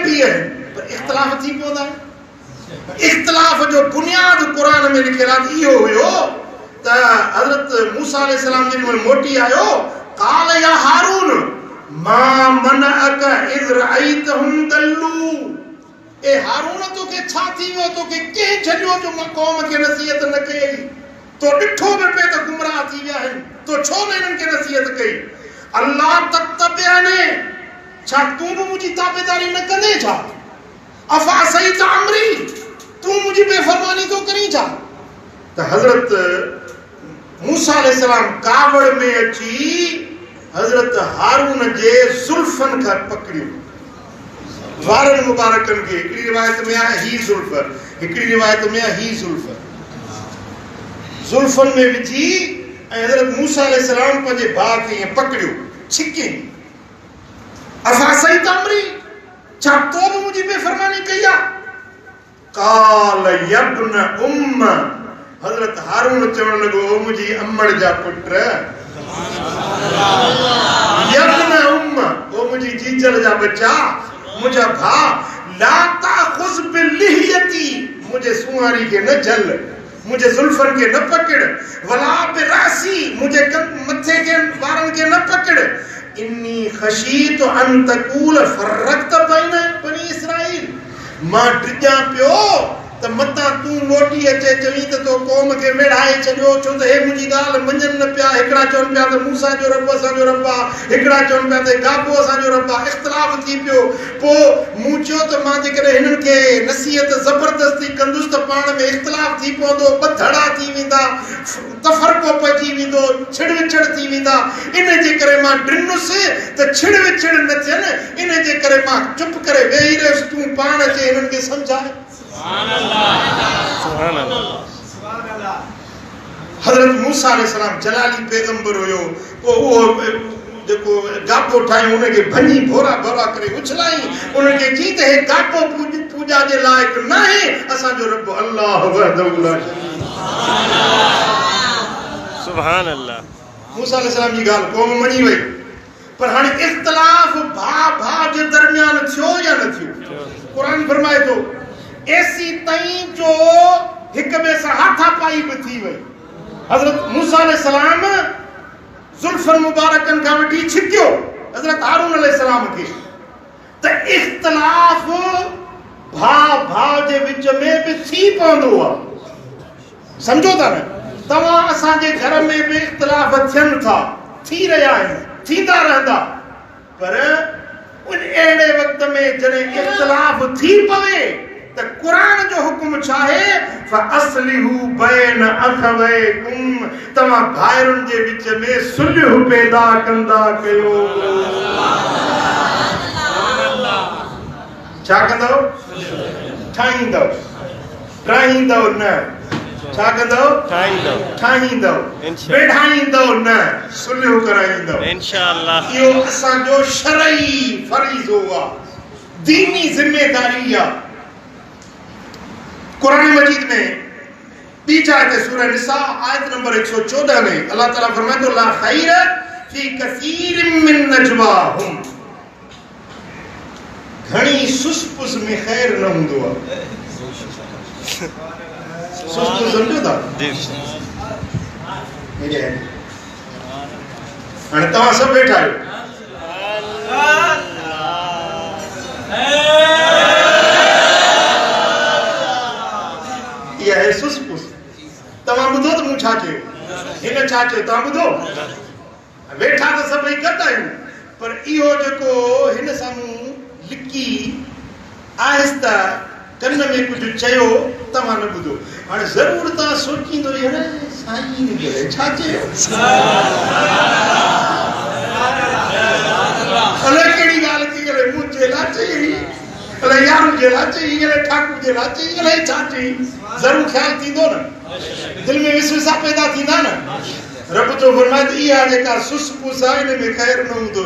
भी है पर इख्तिलाफ थी पवंदा इख्तिलाफ जो बुनियाद कुरान में लिखियल आहे इहो हुयो त हज़रत मूसा अलैहिस्सलाम जे में मोटी आयो काल या हारून मा मनअक इज़ रअयतहुम दल्लू ए हारून तो के छा थी वियो तो के के छडियो जो कौम के नसीहत न कई तो ॾिठो बि पे त गुमराह थी विया आहिनि तो छो न इन्हनि खे नसीहत कई अल्लाह तत्तबिअनी छा तूं बि मुंहिंजी ताबेदारी न कंदे छा अफा सईत अमरी तूं मुंहिंजी बेफरमानी तो करी छा त हज़रत मूसा अलैहिस्सलाम कावड़ में अची हज़रत हारून जे ज़ुल्फन खां पकड़ियो वारन मुबारकन के हिकड़ी रिवायत में आहे ही ज़ुल्फ हिकड़ी रिवायत में आहे ही ज़ुल्फ ज़ुल्फन में विझी ऐं हज़रत मूसा अलैहिस्सलाम पंहिंजे भाउ खे ईअं पकड़ियो छिके अफा सईत अमरी छा तो बि मुंहिंजी बेफरमानी कई आहे काल यब्न उम्म हज़रत हारून चवण लॻो मुंहिंजी अम्मड़ जा पुट यब्न उम्म ओ मुंहिंजी जीजल जा बच्चा मुझा भा ला ताखुज़ बिलिहियती मुझे सुहारी के न जल मुझे जुल्फन के न पकड़ वला बिरासी मुझे मथे के वारन के न पकड़ इन्नी खशीत अन तकूल फरकत बैन बनी इसराइल मां ड्रिजा पियो त मता तू मोटी अचे चवी त तो कौम के मेढ़ाए छडियो छो त हे मुंहिंजी ॻाल्हि मञनि न पिया हिकिड़ा चवनि पिया त मूसा जो रब असांजो रब आहे हिकिड़ा चवनि पिया त गाबो असांजो रब आहे इख़्तिलाफ़ थी पियो पोइ मूं चयो त मां जेकॾहिं हिननि खे नसीहत ज़बरदस्ती कंदुसि त पाण में इख़्तिलाफ़ थी पवंदो ॿधड़ा थी वेंदा तफ़रक़ो पइजी वेंदो छिड़ विछड़ थी वेंदा इन जे करे मां ड्रिनुसि त छिड़ विछड़ न थियनि इन जे करे मां चुप करे वेही रहियुसि तूं पाण अचे हिननि खे सम्झाए हज़रत मूसा अलैहिस्सलाम जलाली पैगंबर हुयो वो जेको गापो ठाहियो उनखे भञी भोरा भोरा करे उछलाई उनखे चई त हे गापो पूजा जे लाइक़ न आहे असांजो रब अल्लाह वहदहु ला सुभान अल्लाह मूसा अलैहिस्सलाम जी ॻाल्हि क़ौम मञी वई पर हाणे इख़्तिलाफ़ भाउ जे दरमियान थियो या न थियो क़ुरान फरमाए थो ऐसी तई जो हिक ॿिए सां हाथापाई बि थी वई हज़रत मूसा अलैहिस्सलाम ज़ुल्फन मुबारकन खां वठी छिकियो हज़रत हारून अलैहिस्सलाम खे त इख़्तिलाफ़ भाउ जे विच में बि थी पवंदो आहे सम्झो था न तव्हां असांजे घर में बि इख़्तिलाफ़ थियनि था थी रहिया आहिनि थींदा रहंदा पर उन अहिड़े वक़्त में जॾहिं इख़्तिलाफ़ थी पवे त कुरान जो हुकुम छा आहे फअस्लिहू बैन अखवैकुम तव्हां भाइरुनि जे विच में सुलह पैदा कंदा कयो छा कंदव ठाहींदव ट्राहींदव न छा कंदव ठाहींदव बेढ़ाईंदव न सुलह कराईंदव इंशाअल्लाह इहो असांजो शरई फरीज़ो आहे दीनी ज़िम्मेदारी आहे कुरान मजीद में बीच आयत सूरह निसा आयत नंबर 114 में अल्लाह ताला फरमाते हैं ला खैर फी कसीर मिन नजवाहुम घणी सुसपुस में खैर न हूंदो आहे सुसपुस समझो था जी हाणे तव्हां सभु वेठा आहियो इहा आहे सुसपुस तव्हां ॿुधो त मूं छा चयो हिन छा चयो तव्हां ॿुधो वेठा त सभई गॾु आहियूं पर इहो जेको हिन साम्हूं लिकी आहिस्ता कन में कुझु चयो तव्हां न ॿुधो हाणे ज़रूरु तव्हां सोचींदो यार साईं ने छा चयो अलाए कहिड़ी ॻाल्हि थी करे मूं जे लाइ चई अलाए यार जे लाइ चई अलाए ठाकुर जे लाइ चई अलाए छा चई ज़रूरु ख़्यालु थींदो न दिलि में विसविसा पैदा थींदा न रब जो फरमाए त इहा जेका सुसपुस आहे इन में ख़ैर न हूंदो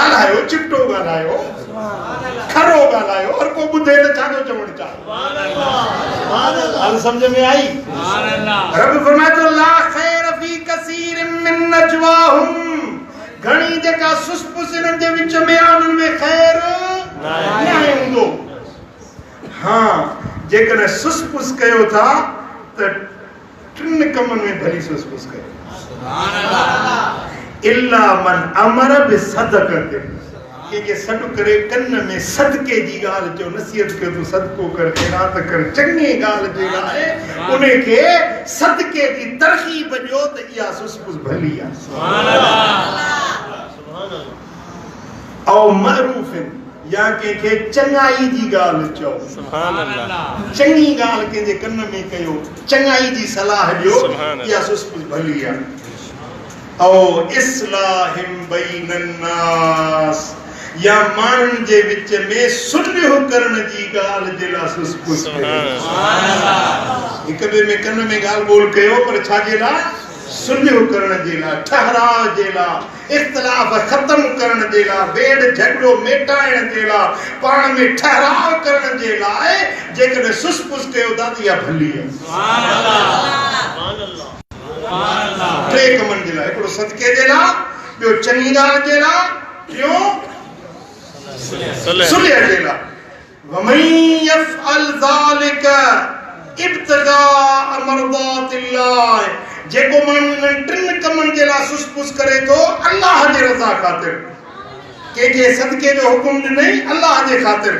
ॻाल्हायो चिट्टो ॻाल्हायो खरो ॻाल्हायो और को ॿुधे त छा थो चवणु चाहे हाल सम्झ में आई रब फरमाए थो ला खैर फी कसीर मिन नजवाहुम घणी जेका सुसपुस इन्हनि जे विच में आहे उन्हनि में ख़ैर न्याय हूंदो। हाँ जेकॾहिं सुसपुस कयो था त टिन कमनि में भली सुसपुस कयो। इल्ला मन अमर बिसदक़ते, के सॾु करे कन में सदके जी ॻाल्हि चयो, नसीहत कयो तूं सदको कर, ख़ैरात कर, चङी ॻाल्हि जे लाइ उन खे सदके जी तरकीब ॾियो त इहा सुसपुस भली आहे। औ मरूफ़ या कंहिंखे चङाई जी ॻाल्हि चओ, चङी ॻाल्हि कंहिंजे कन में कयो, चङाई जी सलाह ॾियो, इहा सुसपुस भली आहे। औ इस्लाहिम बैनन्नास, या माण्हुनि जे विच में सुलह करण जी ॻाल्हि जे लाइ सुसपुस कयो। हिक ॿिए में कन में ॻाल्हि ॿोल कयो, पर छा जे लाइ? सुलह करण जे लाइ, ठहराव जे लाइ, इख़्तिलाफ़ ख़तम करण जे लाइ, बेड़ झगड़ो मेटाइण जे लाइ, पाण में ठहराव करण जे लाइ जेकॾहिं सुसपुस कयो था त इहा भली आहे। टे कमनि जे लाइ, हिकिड़ो सदके जे लाइ, ॿियो चङी ॻाल्हि जे लाइ, टियों सुलह जे लाइ। वमन यफ़अल ज़ालिक इब्तिगाअ मरदातिल्लाह, जेको माण्हू इन्हनि टिनि कमनि जे लाइ सुसपुस करे थो अल्लाह जे रज़ा ख़ातिर, कंहिंखे सदके जो हुकुम ॾिनई अल्लाह जे ख़ातिर,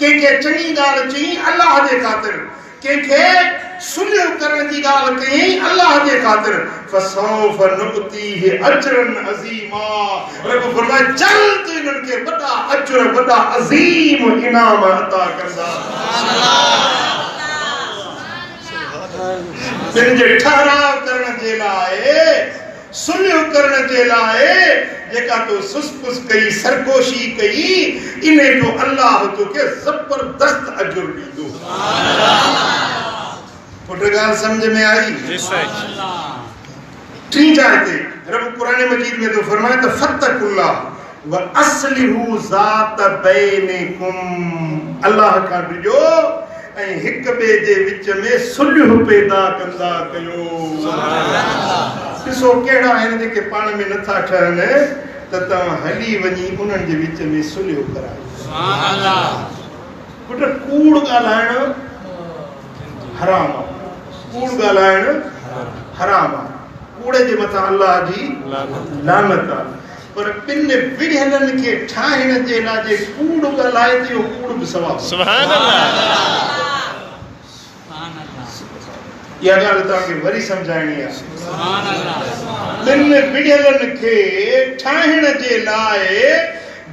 कंहिंखे चङी ॻाल्हि चई अल्लाह जे ख़ातिर, कंहिंखे सुलह करण जी ॻाल्हि कई अल्लाह जे ख़ातिर, फसौफ नुअतीहि अजरन अज़ीमा, रब फरमाए जल्द इन्हनि खे वॾा अजर, वॾा अज़ीम इनाम अता कंदा। बिन जे ठहराव करण जे लाइ, सुलह करण जे लाइ जेका तो सुसपुस कई, सरकोशी कई, इन जो अल्लाह तोखे ज़बरदस्त अजर ॾींदो। पुट ॻाल्हि सम्झ में आई? टी जाइ ते रब क़ुरान मजीद में तो फरमाए त फत्तकुल्लाह व अस्लिहू ज़ात बैनिकुम, अल्लाह खां ॾिजो ऐं हिक ॿिए जे विच में सुलह पैदा कंदा कयो। ॾिसो कहिड़ा आहिनि जेके पाण में नथा ठहनि त तव्हां हली वञी उन्हनि जे विच में सुलह करायो। पुट कूड़ ॻाल्हाइण हराम आहे, कूड़ ॻाल्हाइण हराम आहे, कूड़े जे मथां अल्लाह जी लानत आहे। पर ॿिन विढ़ियलनि खे ठाहिण जे लाइ जे कूड़ ॻाल्हाए त इहो कूड़ बि सवाबु। सुभान अल्लाह। इहा ॻाल्हि तव्हांखे वरी सम्झाइणी आहे। ॿिन विढ़ियलनि खे ठाहिण जे लाइ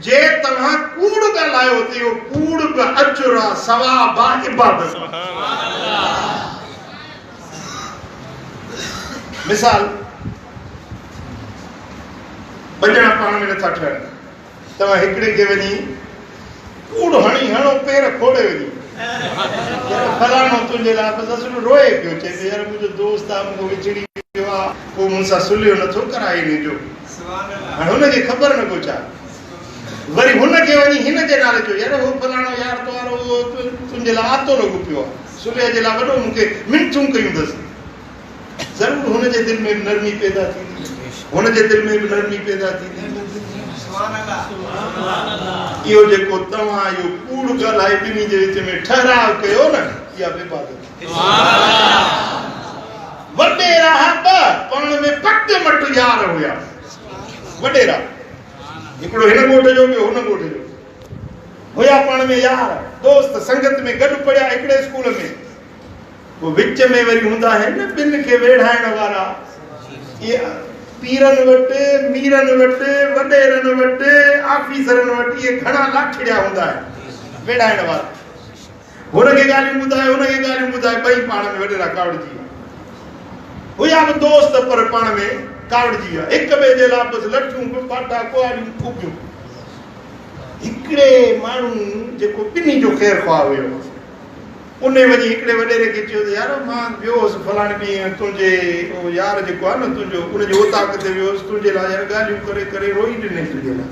जे तव्हां कूड़ ॻाल्हायो त इहो कूड़ बि अजर आहे, सवाबु आहे, इबादत आहे। मिसाल, ॿ ॼणा पाण में नथा ठहनि, तव्हां हिकिड़े खे वञी कूड़ हणी हणो पेर खोड़े वञी, फलाणो तुंहिंजे लाइ बसि असुल रोए पियो, चए पियो यार मुंहिंजो दोस्त आहे, मूंखे विछड़ी वियो आहे, पोइ मूंसां सुलियो नथो कराए इन जो। हाणे हुनखे ख़बर न को छा, वरी हुनखे वञी हिन जे नाले चयो यार हो फलाणो यार तुंहिंजो तुंहिंजे लाइ आतो लॻो पियो आहे, सुलिह जे लाइ वॾो मूंखे मिनतूं कयूं अथसि। ज़रूर हुनजे दिलि में बि नरमी पैदा थींदी, हुनजे दिलि में बि नरमी पैदा थींदी। इहो जेको तव्हां इहो कूड़ ॻाल्हाए ॿिन्ही जे विच में ठहराव कयो न, इहा इबादत। वॾेरा ॿ पाण में पट मट यार हुया, वॾेरा, हिकिड़ो हिन ॻोठ जो ॿियो हुन ॻोठ जो हुया, पाण में यार दोस्त संगत में गॾु पढ़िया हिकिड़े स्कूल में। पोइ विच में वरी हूंदा आहिनि ॿिन खे वेढ़ाइण वारा, इहे पीरनि वटि, मीरनि वटि, वॾेरनि वटि, ऑफिसरनि वटि, इहे घणा लाठड़िया हूंदा आहिनि वेढ़ाइण वारा। हुनखे ॻाल्हियूं ॿुधाए, हुनखे ॻाल्हियूं ॿुधाए, ॿई पाण में वॾेरा कावड़जी विया हुया बि दोस्त, पर पाण में कावड़जी विया, हिक ॿिए जे लाइ बसि लठूं पाटा कुआरियूं खूबियूं। हिकिड़े माण्हू जेको ॿिन्ही जो ख़ैर ख़्वाह हुयो, उन वञी हिकिड़े वॾेरे खे चयो त यार मां वियो हुउसि फलाणे ॾींहुं तुंहिंजे यार जेको आहे न तुंहिंजो, उनजे ओताक ते वियो हुउसि, तुंहिंजे लाइ यार ॻाल्हियूं करे करे रोई ॾिनई तुंहिंजे लाइ,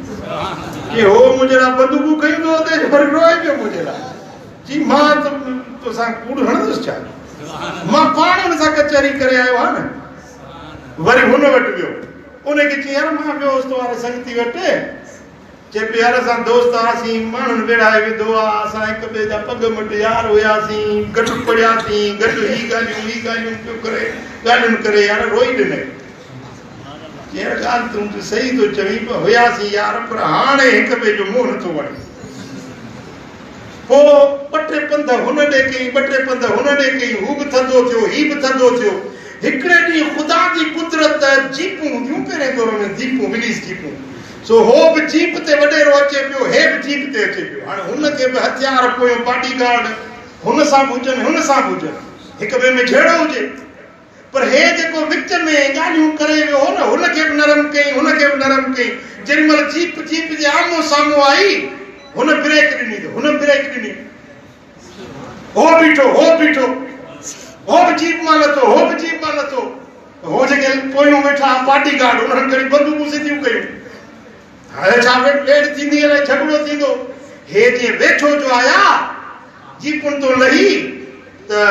की हो मुंहिंजे लाइ बंदूकूं खईंदो ते वरी रोए पियो मुंहिंजे लाइ। जी मां त तोसां कूड़ हणंदुसि छा, मां पाण हुन सां कचहरी करे आयो आहे न। वरी हुन वटि वियो, उनखे चई यार मां वियो हुउसि तोहारे संगती वटि, चे पे यार असां दोस्त आसीं माण्हुनि वेड़ाए विधो आहे असां हिक ॿिए जा पग मटियार हुयासीं गॾु पढ़ियासीं गॾु ही ॻाल्हियूं पियो करे ॻाल्हियुनि करे यार रोई ॾिनई यार ॻाल्हि तूं सही थो चवीं पर हुयासीं यार पर हाणे हिक ॿिए जो मुंहुं नथो वणे पोइ ॿ टे पंध हुन ॾे कई ॿ टे पंध हुन ॾे कई हू बि थधो थियो ही बि थधो थियो हिकिड़े ॾींहुं ख़ुदा जी कुदरत जीपूं हूंदियूं पहिरें दौर में जीपूं विलीस जीपूं सो हो बि जीप ते वॾेरो अचे पियो हे बि जीप ते अचे पियो हाणे हुनखे बि हथियार पोयो बॉडीगार्ड हुन सां बि हुजनि हिक ॿिए में झेड़ो हुजे पर हे जेको विच में ॻाल्हियूं करे वियो हो न हुनखे बि नरम कई हुनखे बि नरम कई जेॾीमहिल जीप जे आम्हूं साम्हूं आई हुन ब्रेक ॾिनी हो बीठो हो बि जीप मां लथो हो जेके पोयूं वेठा बॉडीगार्ड उन्हनि करे बंदूकूं सिधियूं कयूं हाणे छा वेड़ थींदी अलाए झगड़ो थींदो हे जीअं वेठो जो आया जीपुनि तो लही त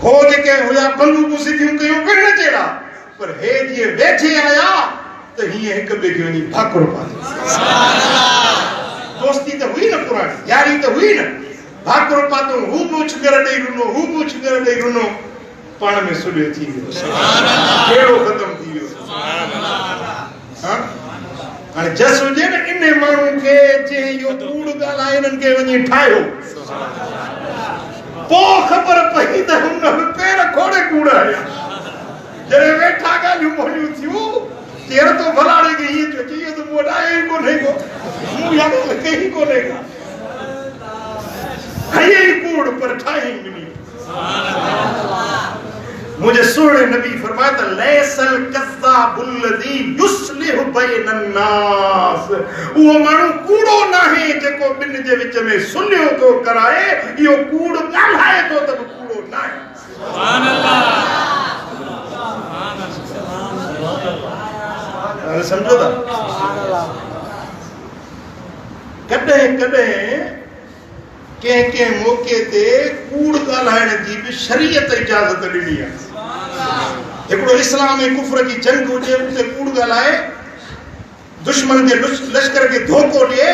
हो जेके हुया बंदूकूं सिधियूं कयूं पिण न चेड़ा पर हे जीअं वेठे आया त हीअं हिक ॿिए खे वञी भाकुर पातो दोस्ती त हुई न पुराणी यारी त हुई न भाकुर पातो हू बि उछगर ॾेई रुनो पाण में सुॾियो थी वियो कहिड़ो ख़तम थी वियो हाणे जस हुजे न इन माण्हू खे जे इहो कूड़ ॻाल्हाए इन्हनि खे वञी ठाहियो पोइ ख़बर पई त हुन पेर खोड़े कूड़ हलिया जॾहिं वेठा ॻाल्हियूं ॿोलियूं थियूं केर तो भलाड़े के ये जो ये तो मोड़ाए ही कोने को मुंह याद लगे ही कोने का खाइए ही कूड़ पर ठाए ही नहीं मुझे सुने नबी फरमाया लैसल कज़्ज़ाबुल लज़ी युस्लिहु बैनन नास वो माण्हू कूड़ो नाहे जेको बिन जे विच में सुलियो तो कराए इहो कूड़ ॻाल्हाए तो त कूड़ो नाहे सुभान अल्लाह समझो था कॾहिं के मौके ते कूड़ ॻाल्हाइण जी भी शरीयत इजाज़त ॾिनी आहे हिकिड़ो इस्लाम ऐं कुफ्र जी जंग हुजे उते कूड़ ॻाल्हाए दुश्मन जे लश्कर खे धोखो ॾिए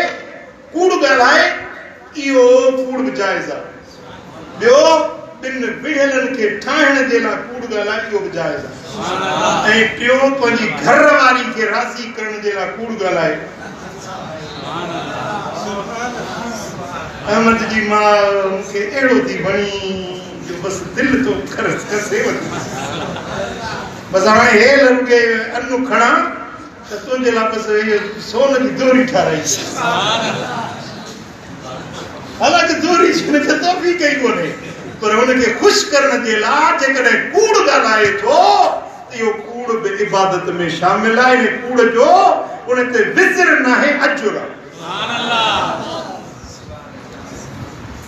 कूड़ ॻाल्हाए इहो कूड़ बि जाइज़ आहे ॿियो ॿिन विढ़ियलनि खे ठाहिण जे लाइ कूड़ ॻाल्हाए इहो बि जाइज़ आहे ऐं टियों पंहिंजी घर वारी खे राज़ी करण जे लाइ कूड़ ॻाल्हाए अहमद जी मां मूंखे अहिड़ो थी वणी जो बसि दिलि तो कसे वठी बसि हाणे हे लॻे अनु खणा त तुंहिंजे लाइ बसि इहे सोन जी दोरी ठाराई हालांकि दोरी हुनखे तो बि कई कोन्हे पर हुनखे ख़ुशि करण जे लाइ जेकॾहिं कूड़ ॻाल्हाए थो इहो कूड़ बि इबादत में शामिल आहे इन कूड़ जो उन ते विज़र नाहे अजुर आहे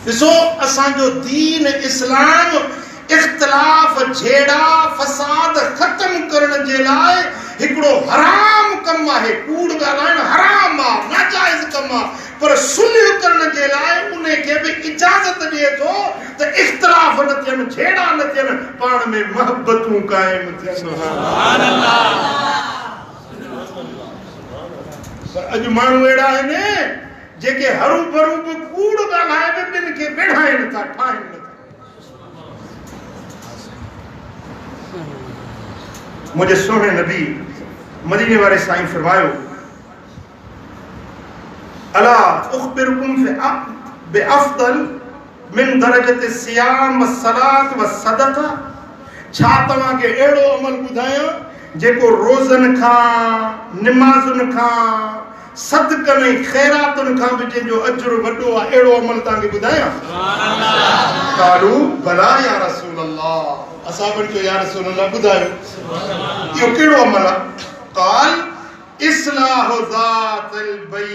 ॾिसो असांजो दीन इस्लाम इख्तिलाफ झेड़ा फसाद ख़त्म करण जे लाइ हिकिड़ो हराम कमु आहे कूड़ ॻाल्हाइण हराम आहे नाजाइज़ कमु आहे पर सुलह करण जे लाइ उन खे बि इजाज़त ॾिए थो त इख्तिलाफ न थियनि झेड़ा न थियनि पाण में मोहबतूं क़ाइम थियनि सुभान अल्लाह पर अॼु माण्हू अहिड़ा आहिनि जेके हरू भरू बि कूड़ ॻाल्हाए बि ॿिन खे विढ़ाइनि था ठाहिनि नथा मुंहिंजे सोने नबी मदीने वारे साईं फरमायो अला उखबिरुकुम बिअफ़दल मिन दरजत सियाम व सलात व सदका छा तव्हांखे अहिड़ो अमल ॿुधायां जेको रोज़नि खां निमाज़ुनि खां सदकन ऐं ख़ैरातुनि खां बि जंहिंजो अजुर वॾो आहे अहिड़ो अमल तव्हांखे ॿुधायां कालू भला या रसूल अल्लाह असां चयो या रसूल अल्लाह ॿुधायो इहो कहिड़ो अमल आहे काल इस्लाह ज़ातिल बै